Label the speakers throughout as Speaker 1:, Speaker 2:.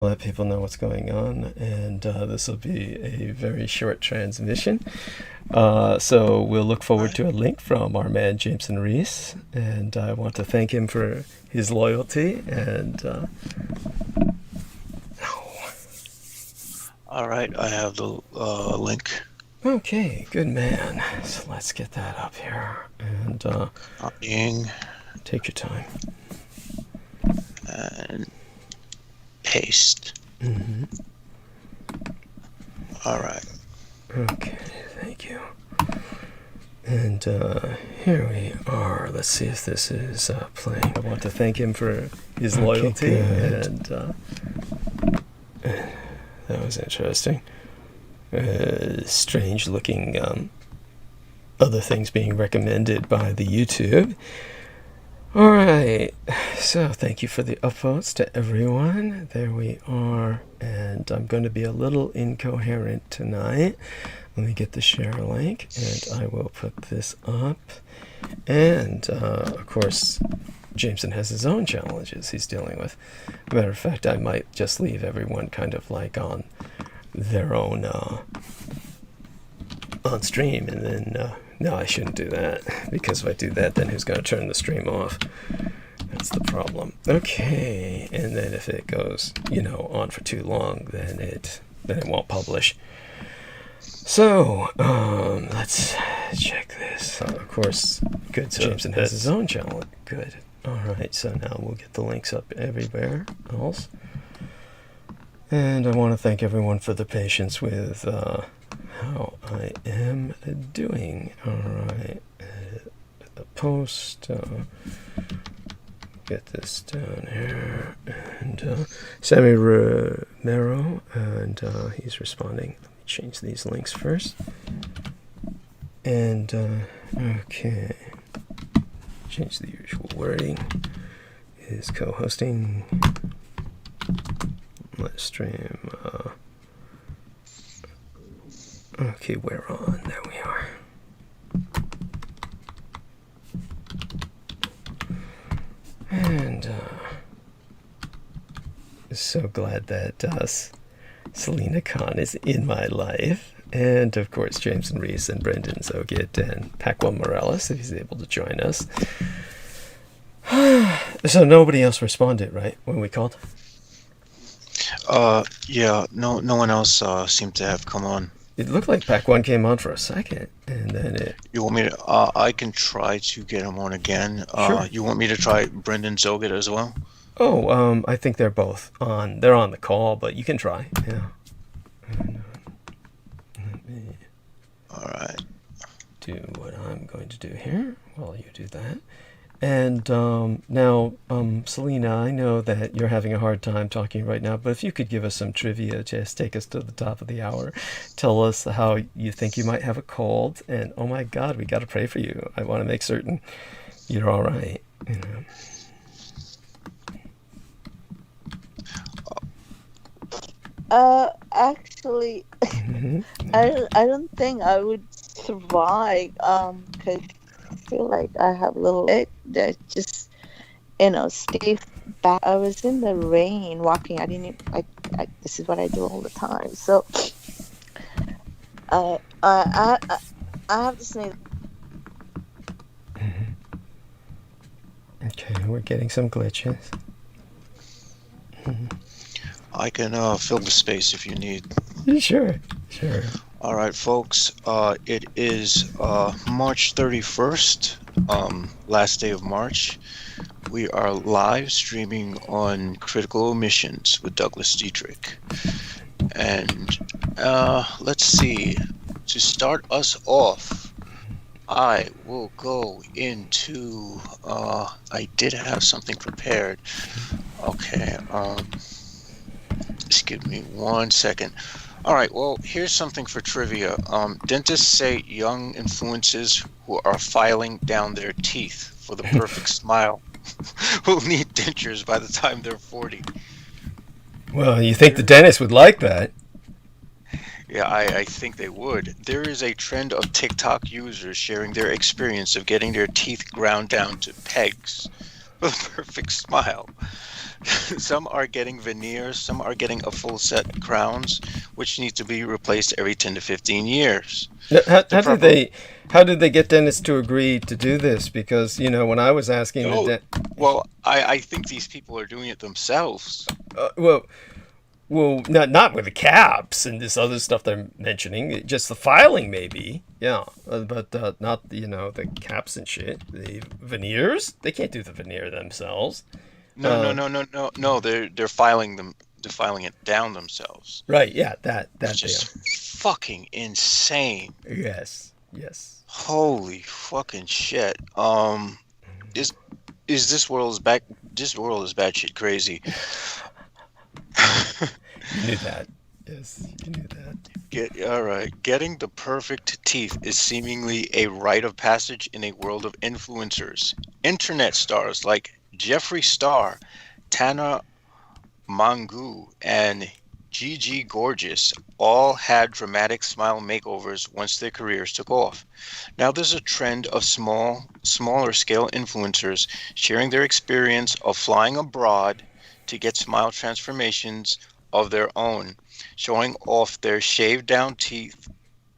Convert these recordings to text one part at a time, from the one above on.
Speaker 1: Let people know what's going on, and this will be a very short transmission. So we'll look forward to a link from our man Jameson Reese, and I want to thank him for his loyalty. And
Speaker 2: all right, I have the link.
Speaker 1: Okay, good man. So let's get that up here, and
Speaker 2: Copying
Speaker 1: take your time.
Speaker 2: And paste.
Speaker 1: Mm-hmm.
Speaker 2: All right.
Speaker 1: Okay, thank you. And here we are. Let's see if this is playing. I want to thank him for his loyalty, and that was interesting. Strange looking other things being recommended by the YouTube. Alright, so thank you for the upvotes to everyone. There we are, and I'm going to be a little incoherent tonight. Let me get the share link, and I will put this up. And, of course, Jameson has his own challenges he's dealing with. Matter of fact, I might just leave everyone kind of like on their own on stream, and then no, I shouldn't do that, because if I do that, then who's going to turn the stream off? That's the problem. Okay, and then if it goes, on for too long, then it won't publish. So, let's check this. Of course, good. So Jameson has his own challenge. Good. All right, so now we'll get the links up everywhere else. And I want to thank everyone for the patience with how I am doing. All right, the post. Get this down here, and Sammy Romero, and he's responding. Let me change these links first. And okay, change the usual wording. Is co-hosting. Let's stream. Okay, we're on. There we are. And so glad that Selena Khan is in my life. And of course, Jameson Reese and Brendan Zogit and Paquan Morales, if he's able to join us. So nobody else responded, right, when we called?
Speaker 2: Yeah, no one else seemed to have come on.
Speaker 1: It looked like Pac-1 came on for a second, and then it...
Speaker 2: You want me to... I can try to get him on again.
Speaker 1: Sure.
Speaker 2: You want me to try Brendan Zogit as well?
Speaker 1: Oh, I think they're both on. They're on the call, but you can try. Yeah. And, let me...
Speaker 2: All right.
Speaker 1: Do what I'm going to do here while you do that. And now, Selena, I know that you're having a hard time talking right now, but if you could give us some trivia, just take us to the top of the hour. Tell us how you think you might have a cold, and oh my God, we got to pray for you. I want to make certain you're all right.
Speaker 3: Actually, I don't think I would survive. Cause I feel like I have a little leg that just, stay back. I was in the rain walking. I didn't. This is what I do all the time. So, I have to say.
Speaker 1: Okay, we're getting some glitches.
Speaker 2: I can fill the space if you need.
Speaker 1: Sure.
Speaker 2: All right, folks. It is March 31st, last day of March. We are live streaming on Critical Omissions with Douglas Dietrich. And let's see. To start us off, I will go into... I did have something prepared. Okay. Just give me 1 second. All right, well, here's something for trivia. Dentists say young influences who are filing down their teeth for the perfect smile will need dentures by the time they're 40.
Speaker 1: Well, you think the dentist would like that?
Speaker 2: Yeah, I think they would. There is a trend of TikTok users sharing their experience of getting their teeth ground down to pegs. for the perfect smile. Some are getting veneers, some are getting a full set crowns, which need to be replaced every 10 to 15 years.
Speaker 1: How did they get dentists to agree to do this? Because, you know, when I was asking
Speaker 2: Well, I think these people are doing it themselves.
Speaker 1: Well, not with the caps and this other stuff they're mentioning. Just the filing, maybe. Yeah, but not, you know, the caps and shit. The veneers, they can't do the veneer themselves.
Speaker 2: No. They're filing them. They're filing it down themselves.
Speaker 1: Right. Yeah. That.
Speaker 2: It's just fucking insane.
Speaker 1: Yes.
Speaker 2: Holy fucking shit. Is this world is back? This world is batshit crazy.
Speaker 1: You knew that. Yes, you knew that.
Speaker 2: All right. Getting the perfect teeth is seemingly a rite of passage in a world of influencers. Internet stars like Jeffree Star, Tana Mongeau, and Gigi Gorgeous all had dramatic smile makeovers once their careers took off. Now there's a trend of smaller scale influencers sharing their experience of flying abroad to get smile transformations of their own, showing off their shaved down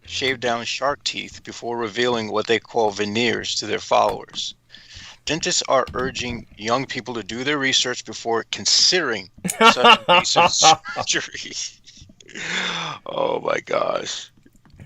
Speaker 2: shark teeth before revealing what they call veneers to their followers. Dentists are urging young people to do their research before considering such invasive surgery. Oh my gosh.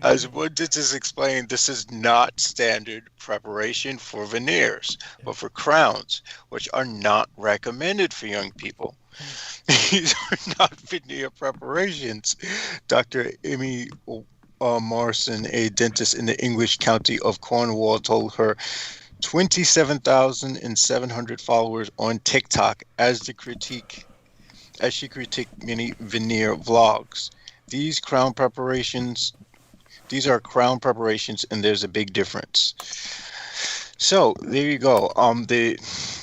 Speaker 2: As one dentist explained, this is not standard preparation for veneers, but for crowns, which are not recommended for young people. These are not veneer preparations. Dr. Amy Morrison, a dentist in the English county of Cornwall, told her 27,700 followers on TikTok as she critiqued many veneer vlogs. These are crown preparations, and there's a big difference. So there you go.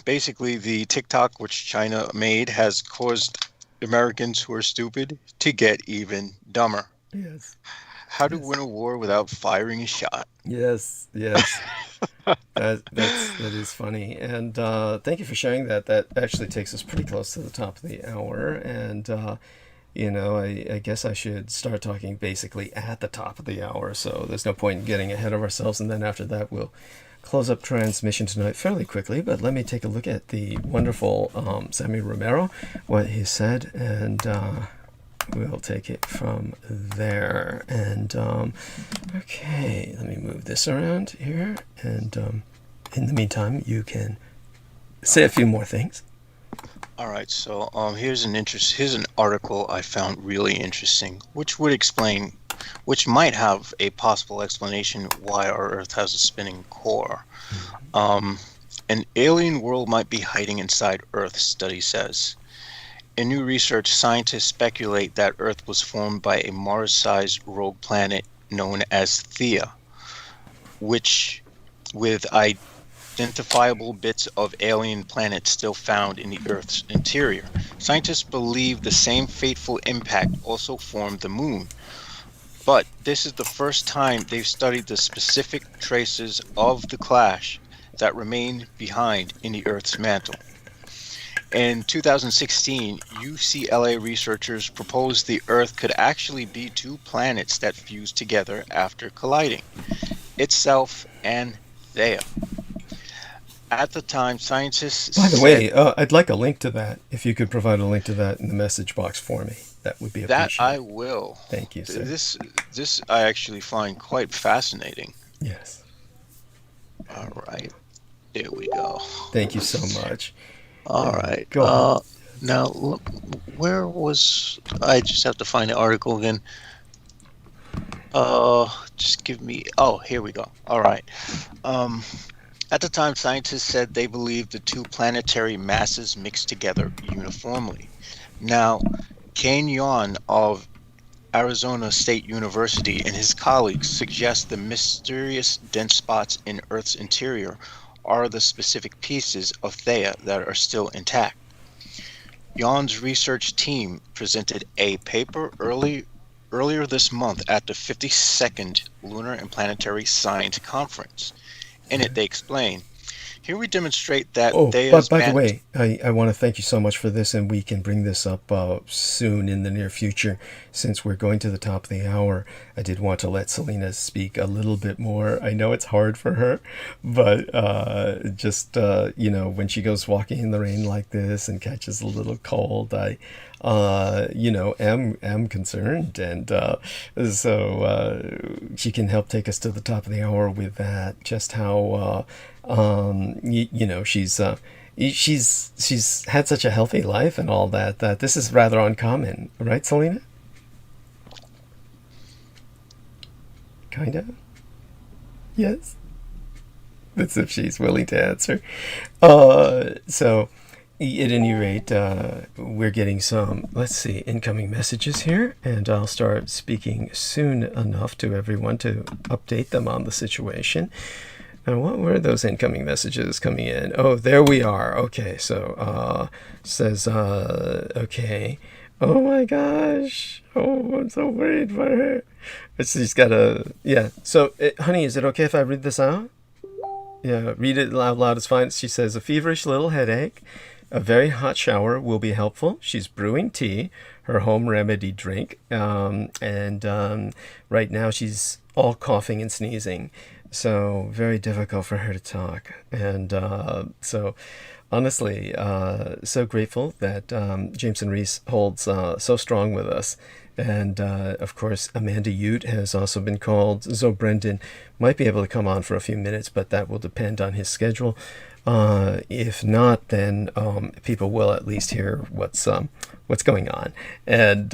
Speaker 2: Basically the TikTok which China made has caused Americans who are stupid to get even dumber.
Speaker 1: Yes.
Speaker 2: How to win a war without firing a shot.
Speaker 1: Yes. That is funny. And thank you for sharing that. That actually takes us pretty close to the top of the hour. And you know, I guess I should start talking basically at the top of the hour. So there's no point in getting ahead of ourselves. And then after that, we'll close up transmission tonight fairly quickly. But let me take a look at the wonderful Sammy Romero, what he said, and we'll take it from there. And okay, let me move this around here. And in the meantime, you can say a few more things.
Speaker 2: All right, so here's an article I found really interesting, which might have a possible explanation why our Earth has a spinning core. An alien world might be hiding inside Earth, study says. In new research, scientists speculate that Earth was formed by a Mars-sized rogue planet known as Theia, which, with identifiable bits of alien planets still found in the Earth's interior. Scientists believe the same fateful impact also formed the Moon. But this is the first time they've studied the specific traces of the clash that remain behind in the Earth's mantle. In 2016, UCLA researchers proposed the Earth could actually be two planets that fused together after colliding, itself and Theia. At the time, scientists
Speaker 1: By the way, I'd like a link to that. If you could provide a link to that in the message box for me, that would be appreciated.
Speaker 2: That I will.
Speaker 1: Thank you, sir.
Speaker 2: This I actually find quite fascinating.
Speaker 1: Yes.
Speaker 2: All right. There we go.
Speaker 1: Thank you so much.
Speaker 2: All right.
Speaker 1: Go ahead.
Speaker 2: Now, where was... I just have to find the article again. Just give me... Oh, here we go. All right. At the time, scientists said they believed the two planetary masses mixed together uniformly. Now, Kane Yuan of Arizona State University and his colleagues suggest the mysterious dense spots in Earth's interior are the specific pieces of Theia that are still intact. Yuan's research team presented a paper earlier this month at the 52nd Lunar and Planetary Science Conference. In it, they explain, Here we demonstrate that
Speaker 1: Oh,
Speaker 2: they
Speaker 1: but
Speaker 2: as
Speaker 1: by the
Speaker 2: managed.
Speaker 1: way, I want to thank you so much for this, and we can bring this up soon in the near future. Since we're going to the top of the hour, I did want to let Selena speak a little bit more. I know it's hard for her, but just, when she goes walking in the rain like this and catches a little cold, I am concerned, and so she can help take us to the top of the hour with that. Just how she's had such a healthy life and all that, that this is rather uncommon, right, Selena? Kind of. Yes. That's if she's willing to answer. So. At any rate, we're getting some, let's see, incoming messages here, and I'll start speaking soon enough to everyone to update them on the situation. Now, what were those incoming messages coming in? Oh, there we are. Okay, so, says, okay. Oh my gosh. Oh, I'm so worried for her. She's got a, yeah. So, honey, is it okay if I read this out? Yeah, read it out loud. It's fine. She says, a feverish little headache. A very hot shower will be helpful. She's brewing tea, her home remedy drink, and right now she's all coughing and sneezing, so very difficult for her to talk. And so, honestly, so grateful that Jameson Reese holds so strong with us. And, of course, Amanda Ute has also been called. Zoe Brendan might be able to come on for a few minutes, but that will depend on his schedule. If not, then people will at least hear what's going on. And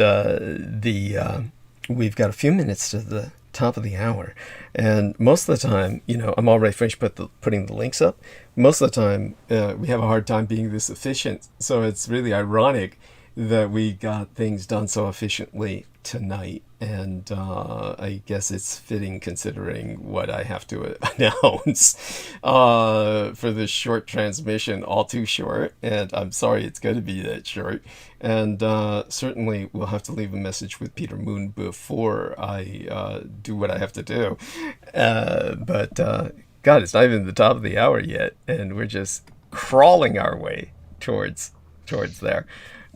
Speaker 1: we've got a few minutes to the top of the hour. And most of the time, I'm already finished putting the links up. Most of the time, we have a hard time being this efficient. So it's really ironic that we got things done so efficiently tonight, and I guess it's fitting considering what I have to announce for this short transmission, all too short, and I'm sorry it's going to be that short, and certainly we'll have to leave a message with Peter Moon before I do what I have to do, but God, it's not even the top of the hour yet, and we're just crawling our way towards there.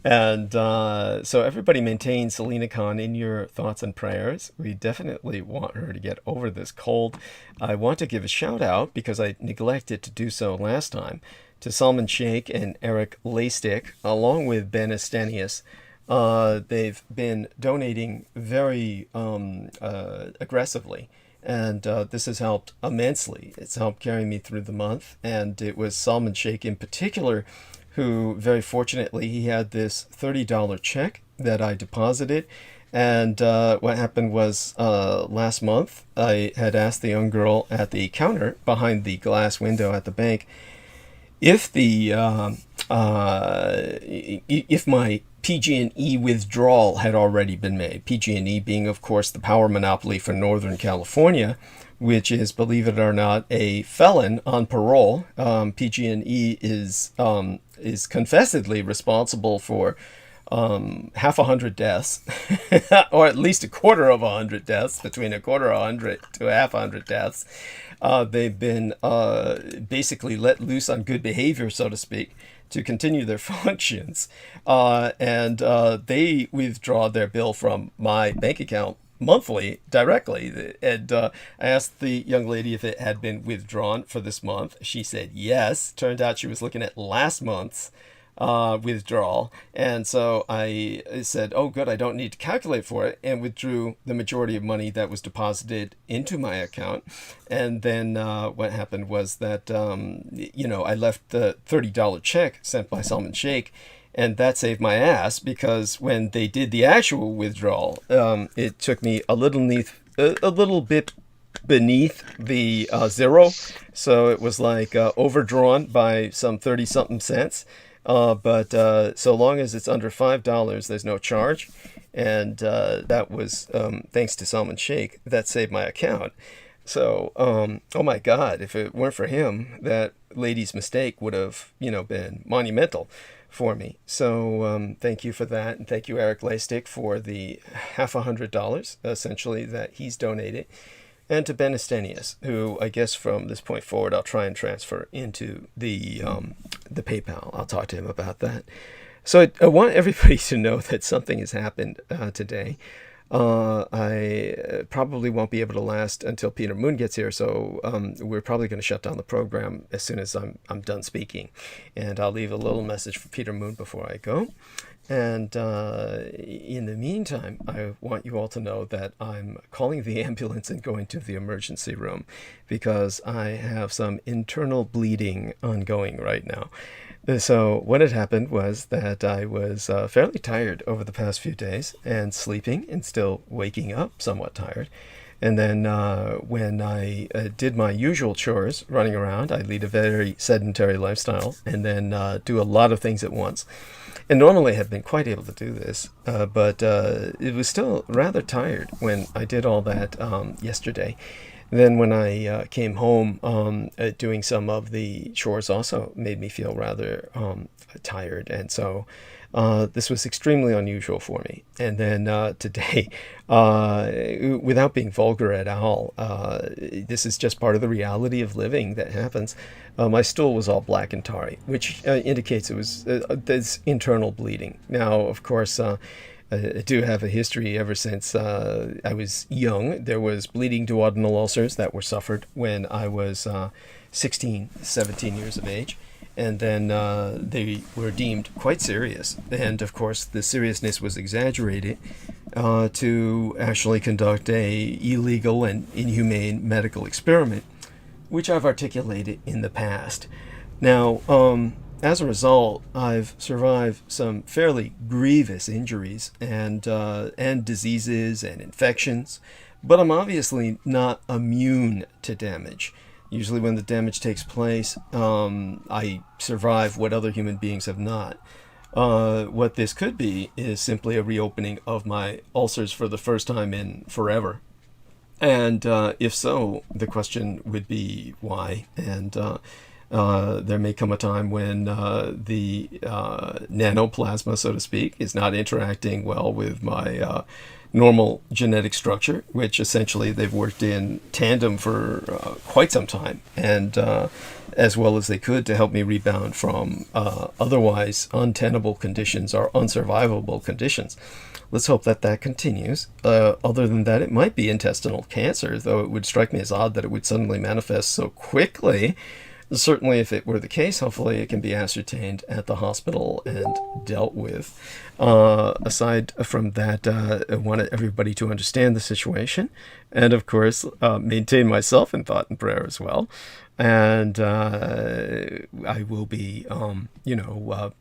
Speaker 1: And so everybody maintain Selena Khan in your thoughts and prayers. We definitely want her to get over this cold. I want to give a shout out, because I neglected to do so last time, to Salman Sheikh and Eric Laystick, along with Ben Estenius. They've been donating very aggressively. And this has helped immensely. It's helped carry me through the month. And it was Salman Sheikh in particular who, very fortunately, he had this $30 check that I deposited. And what happened was last month, I had asked the young girl at the counter behind the glass window at the bank if if my PG&E withdrawal had already been made. PG&E being, of course, the power monopoly for Northern California, which is, believe it or not, a felon on parole. PG&E is confessedly responsible for half 100 deaths, or at least a quarter of 100 deaths, between a quarter of 100 to half 100 deaths. They've been basically let loose on good behavior, so to speak, to continue their functions. And they withdraw their bill from my bank account monthly directly. And I asked the young lady if it had been withdrawn for this month. She said yes. Turned out she was looking at last month's withdrawal. And so I said, oh, good, I don't need to calculate for it, and withdrew the majority of money that was deposited into my account. And then what happened was that, I left the $30 check sent by Salman Sheikh. And that saved my ass, because when they did the actual withdrawal, it took me a little bit beneath the zero. So it was like overdrawn by some 30-something cents. But so long as it's under $5, there's no charge. And that was, thanks to Salman Sheikh, that saved my account. So, oh my God, if it weren't for him, that lady's mistake would have, been monumental for me. So thank you for that. And thank you, Eric Laystick, for the $50, essentially, that he's donated. and to Ben Estenius, who I guess from this point forward I'll try and transfer into the PayPal. I'll talk to him about that. So I want everybody to know that something has happened today. I probably won't be able to last until Peter Moon gets here, so we're probably going to shut down the program as soon as I'm done speaking. And I'll leave a little message for Peter Moon before I go. And in the meantime, I want you all to know that I'm calling the ambulance and going to the emergency room because I have some internal bleeding ongoing right now. So what had happened was that I was fairly tired over the past few days and sleeping and still waking up somewhat tired. And then when I did my usual chores, running around, I lead a very sedentary lifestyle and then do a lot of things at once. And normally I have been quite able to do this, but it was still rather tired when I did all that yesterday. Then when I came home, doing some of the chores also made me feel rather tired. And so this was extremely unusual for me. And then today, without being vulgar at all, this is just part of the reality of living that happens. My stool was all black and tarry, which indicates it was this internal bleeding. Now, of course, I do have a history ever since I was young. There was bleeding duodenal ulcers that were suffered when I was 16, 17 years of age. And then they were deemed quite serious. And of course, the seriousness was exaggerated to actually conduct a illegal and inhumane medical experiment, which I've articulated in the past. Now, as a result, I've survived some fairly grievous injuries and diseases and infections, but I'm obviously not immune to damage. Usually when the damage takes place, I survive what other human beings have not. What this could be is simply a reopening of my ulcers for the first time in forever. And if so, the question would be why. And there may come a time when the nanoplasma, so to speak, is not interacting well with my normal genetic structure, which essentially they've worked in tandem for quite some time, and as well as they could to help me rebound from otherwise untenable conditions or unsurvivable conditions. Let's hope that that continues. Other than that, it might be intestinal cancer, though it would strike me as odd that it would suddenly manifest so quickly. Certainly, if it were the case, hopefully it can be ascertained at the hospital and dealt with. Aside from that, I wanted everybody to understand the situation and, of course, maintain myself in thought and prayer as well. And I will be,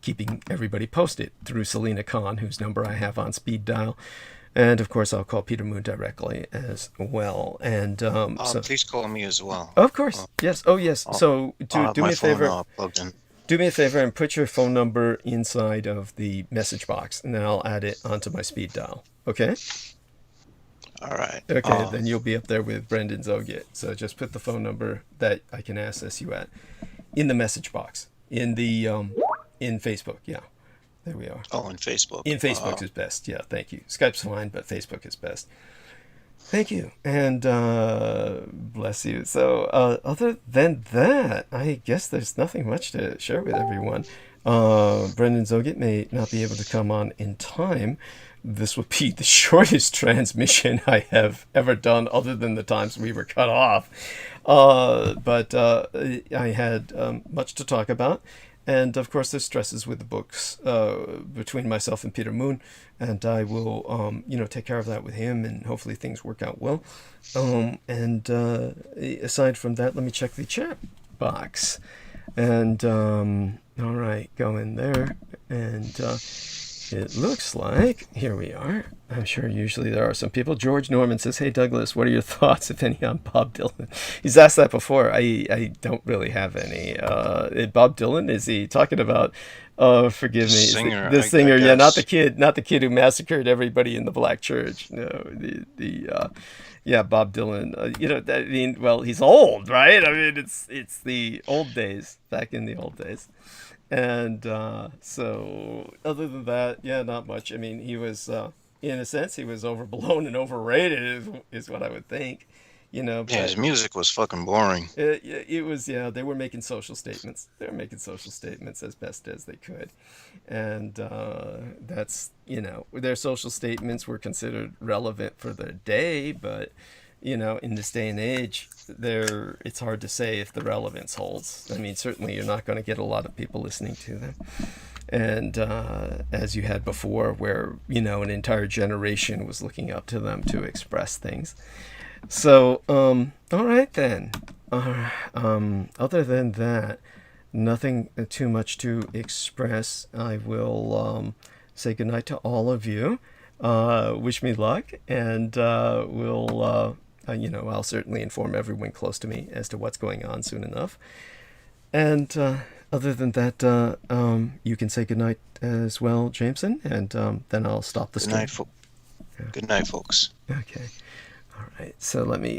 Speaker 1: keeping everybody posted through Selena Khan, whose number I have on speed dial. And, of course, I'll call Peter Moon directly as well. And so,
Speaker 2: please call me as well.
Speaker 1: of course, yes. Oh, yes. So do me a favor.
Speaker 2: Plugged in.
Speaker 1: Do me a favor and put your phone number inside of the message box, and then I'll add it onto my speed dial. Okay?
Speaker 2: All right.
Speaker 1: Okay, then you'll be up there with Brendan Zogit. So just put the phone number that I can access you at in the message box in the in Facebook. Yeah. There we are.
Speaker 2: Oh, in Facebook.
Speaker 1: In Facebook is best. Yeah, thank you. Skype's fine, but Facebook is best. Thank you, and bless you. So other than that, I guess there's nothing much to share with everyone. Brendan Zogit may not be able to come on in time. This will be the shortest transmission I have ever done, other than the times we were cut off. But I had much to talk about. And, of course, there's stresses with the books between myself and Peter Moon. And I will, take care of that with him. And hopefully things work out well. And aside from that, let me check the chat box. And, all right, go in there. And it looks like, here we are. I'm sure usually there are some people. George Norman says, "Hey, Douglas, what are your thoughts, if any, on Bob Dylan?" He's asked that before. I don't really have any. Bob Dylan, is he talking about, forgive me, the singer, yeah, not the kid who massacred everybody in the black church. No, yeah, Bob Dylan. Well, he's old, right? I mean, it's the old days, back in the old days. And so other than that, yeah, not much. I mean, he was, in a sense, he was overblown and overrated is what I would think. you know,
Speaker 2: Yeah,
Speaker 1: but
Speaker 2: his music was fucking boring.
Speaker 1: it was, yeah, they were making social statements. They were making social statements as best as they could. And that's, you know, their social statements were considered relevant for their day, but, you know, in this day and age, it's hard to say if the relevance holds. I mean, certainly you're not going to get a lot of people listening to them. And as you had before, where, you know, an entire generation was looking up to them to express things. So, all right then. Other than that, nothing too much to express. I will say goodnight to all of you. Wish me luck, and you know, I'll certainly inform everyone close to me as to what's going on soon enough. And other than that, you can say goodnight as well, Jameson, and then I'll stop the stream.
Speaker 2: Good night, folks.
Speaker 1: Okay. All right. So let me